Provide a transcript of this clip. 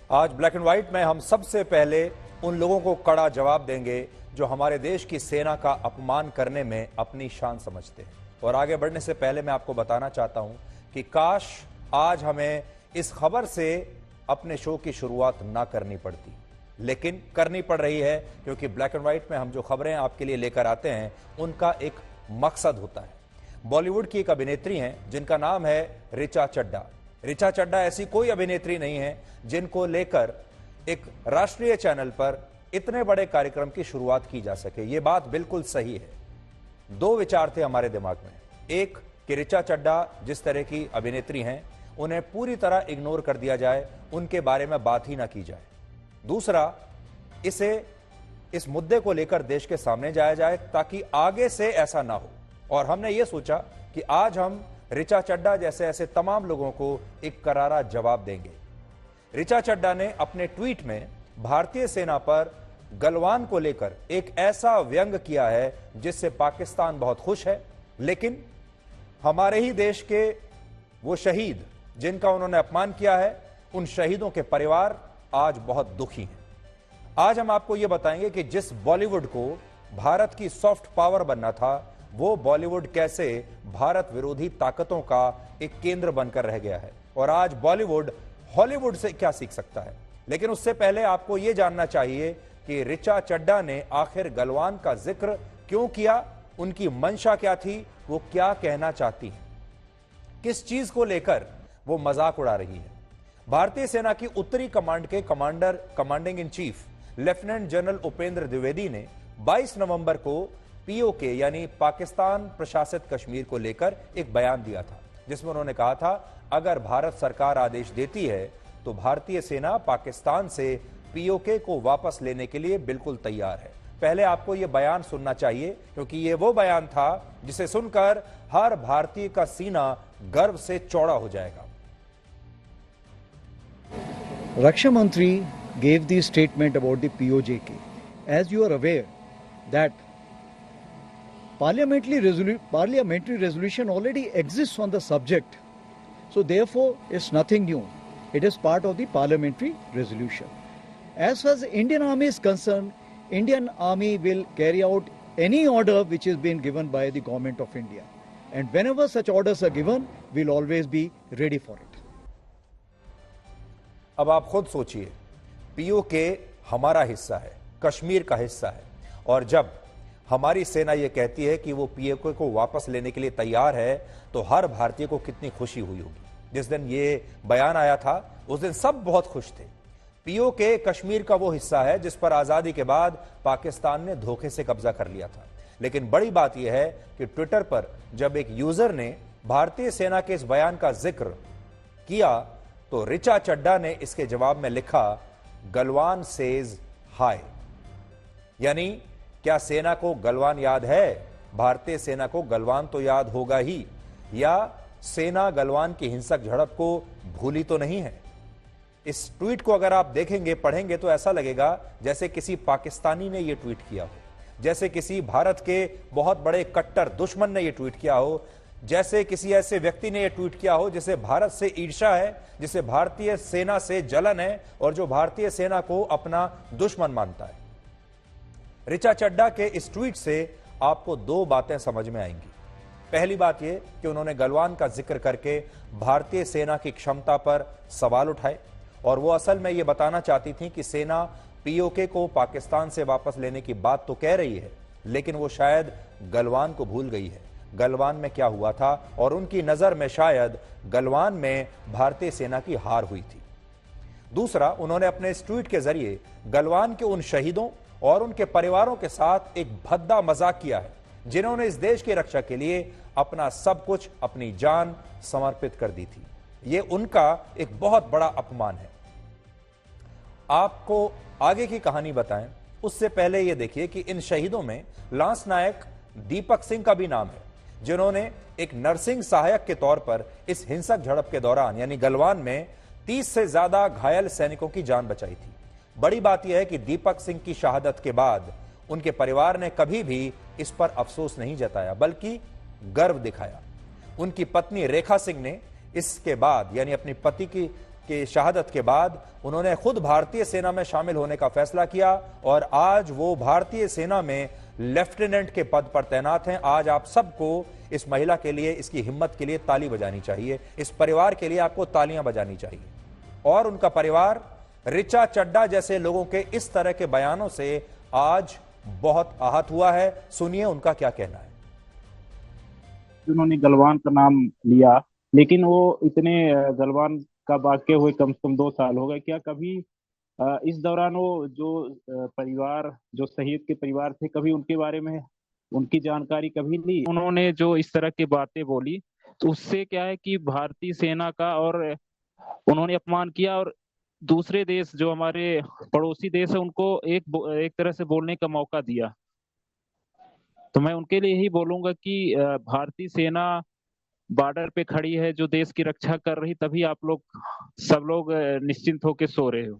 आज black and white में हम सबसे पहले उन लोगों को कड़ा जवाब देंगे जो हमारे देश की सेना का अपमान करने में अपनी शान समझते हैं। और आगे बढ़ने से पहले मैं आपको बताना चाहता हूं कि काश आज हमें इस खबर से अपने शो की शुरुआत ना करनी पड़ती, लेकिन करनी पड़ रही है क्योंकि ब्लैक एंड व्हाइट में हम जो खबरें आपके लिए लेकर आते हैं उनका एक मकसद होता है। बॉलीवुड की एक अभिनेत्री हैं जिनका नाम है ऋचा चड्ढा। ऋचा चड्ढा ऐसी कोई अभिनेत्री नहीं है जिनको लेकर एक राष्ट्रीय चैनल पर इतने बड़े कार्यक्रम की शुरुआत की जा सके। यह बात बिल्कुल सही है। दो विचार थे हमारे दिमाग में, एक कि ऋचा चड्ढा जिस तरह की अभिनेत्री हैं उन्हें पूरी तरह इग्नोर कर दिया जाए, उनके बारे में बात ही ना की जाए। दूसरा, इस मुद्दे को लेकर देश के सामने जाया जाए ताकि आगे से ऐसा ना हो। और हमने ये सोचा कि आज हम ऋचा चड्ढा जैसे ऐसे तमाम लोगों को एक करारा जवाब देंगे। ऋचा चड्ढा ने अपने ट्वीट में भारतीय सेना पर गलवान को लेकर एक ऐसा व्यंग किया है जिससे पाकिस्तान बहुत खुश है, लेकिन हमारे ही देश के वो शहीद जिनका उन्होंने अपमान किया है, उन शहीदों के परिवार आज बहुत दुखी हैं। आज हम आपको यह बताएंगे कि जिस बॉलीवुड को भारत की सॉफ्ट पावर बनना था, वो बॉलीवुड कैसे भारत विरोधी ताकतों का एक केंद्र बनकर रह गया है और आज बॉलीवुड हॉलीवुड से क्या सीख सकता है। लेकिन उससे पहले आपको यह जानना चाहिए कि ऋचा चड्ढा ने आखिर गलवान का जिक्र क्यों किया, उनकी मंशा क्या थी, वो क्या कहना चाहती हैं, किस चीज को लेकर वो मजाक उड़ा रही है। भारतीय सेना की उत्तरी कमांड के commanding in chief lieutenant general Upendra Dwivedi ने 22 नवंबर को पीओके यानी पाकिस्तान प्रशासित कश्मीर को लेकर एक बयान दिया था, जिसमें उन्होंने कहा था अगर भारत सरकार आदेश देती है तो भारतीय सेना पाकिस्तान से पीओके को वापस लेने के लिए बिल्कुल तैयार है। पहले आपको यह बयान सुनना चाहिए क्योंकि यह वो बयान था जिसे सुनकर हर भारतीय का सीना गर्व से चौड़ा हो जाएगा। Raksha Mantri gave the statement about the POJK. As you are aware that parliamentary resolution already exists on the subject, so therefore it's nothing new. It is part of the parliamentary resolution. As far as the Indian Army is concerned, Indian Army will carry out any order which is being given by the government of India, and whenever such orders are given, we'll always be ready for it. अब आप खुद सोचिए, PoK हमारा हिस्सा है, कश्मीर का हिस्सा है, और जब हमारी सेना यह कहती है कि वो पीओके को वापस लेने के लिए तैयार है तो हर भारतीय को कितनी खुशी हुई होगी। जिस दिन ये बयान आया था उस दिन सब बहुत खुश थे। पीओके कश्मीर का वो हिस्सा है जिस पर आजादी के बाद पाकिस्तान ने धोखे से कब्जा कर लिया था। लेकिन बड़ी बात यह है कि ट्विटर पर जब एक यूजर ने भारतीय सेना के इस बयान का जिक्र किया तो ऋचा चड्ढा ने इसके जवाब में लिखा गलवान सेज हाय। यानी क्या सेना को गलवान याद है? भारतीय सेना को गलवान तो याद होगा ही, या सेना गलवान की हिंसक झड़प को भूली तो नहीं है। इस ट्वीट को अगर आप देखेंगे, पढ़ेंगे तो ऐसा लगेगा जैसे किसी पाकिस्तानी ने यह ट्वीट किया हो, जैसे किसी भारत के बहुत बड़े कट्टर दुश्मन ने यह ट्वीट किया हो, जैसे किसी ऐसे व्यक्ति ने यह ट्वीट किया हो जिसे भारत से ईर्ष्या है, जिसे भारतीय सेना से जलन है और जो भारतीय सेना को अपना दुश्मन मानता है। ऋचा चड्ढा के इस ट्वीट से आपको दो बातें समझ में आएंगी। पहली बात यह कि उन्होंने गलवान का जिक्र करके भारतीय सेना की क्षमता पर सवाल उठाए और वो असल में यह बताना चाहती थी कि सेना पीओके को पाकिस्तान से वापस लेने की बात तो कह रही है, लेकिन वो शायद गलवान को भूल गई है। गलवान में क्या हुआ था और उनकी नजर में शायद गलवान में भारतीय सेना की हार हुई थी। दूसरा, उन्होंने अपने इस ट्वीट के जरिए गलवान के उन शहीदों और उनके परिवारों के साथ एक भद्दा मजाक किया है जिन्होंने इस देश की रक्षा के लिए अपना सब कुछ, अपनी जान समर्पित कर दी थी। यह उनका एक बहुत बड़ा अपमान है। आपको आगे की कहानी बताएं उससे पहले यह देखिए कि इन शहीदों में लांस नायक दीपक सिंह का भी नाम है, जिन्होंने एक नर्सिंग सहायक के तौर पर इस हिंसक झड़प के दौरान यानी गलवान में 30 से ज्यादा घायल सैनिकों की जान बचाई थी। बड़ी बात यह है कि दीपक सिंह की शहादत के बाद उनके परिवार ने कभी भी इस पर अफसोस नहीं जताया, बल्कि गर्व दिखाया। उनकी पत्नी रेखा सिंह ने इसके बाद यानी अपनी पति की शहादत के बाद उन्होंने खुद भारतीय सेना में शामिल होने का फैसला किया और आज वो भारतीय सेना में लेफ्टिनेंट के पद पर तैनात हैं। आज आप सबको इस महिला के लिए, इसकी हिम्मत के लिए ताली बजानी चाहिए। इस परिवार के लिए आपको तालियां बजानी चाहिए। और उनका परिवार ऋचा चड्ढा जैसे लोगों के इस तरह के बयानों से आज बहुत आहत हुआ है। सुनिए उनका क्या कहना है। उन्होंने गलवान का नाम लिया, लेकिन वो इतने गलवान का वाक्य हुए कम से कम 2 साल हो गए। क्या कभी इस दौरान वो जो परिवार, जो शहीद के परिवार थे, कभी उनके बारे में उनकी जानकारी कभी ली? उन्होंने जो इस तरह की बातें बोली तो उससे क्या है कि भारतीय सेना का और उन्होंने अपमान किया, और दूसरे देश जो हमारे पड़ोसी देश है उनको एक तरह से बोलने का मौका दिया। तो मैं उनके लिए यही बोलूंगा कि भारतीय सेना बॉर्डर पे खड़ी है, जो देश की रक्षा कर रही, तभी आप लोग सब लोग निश्चिंत होकर सो रहे हो।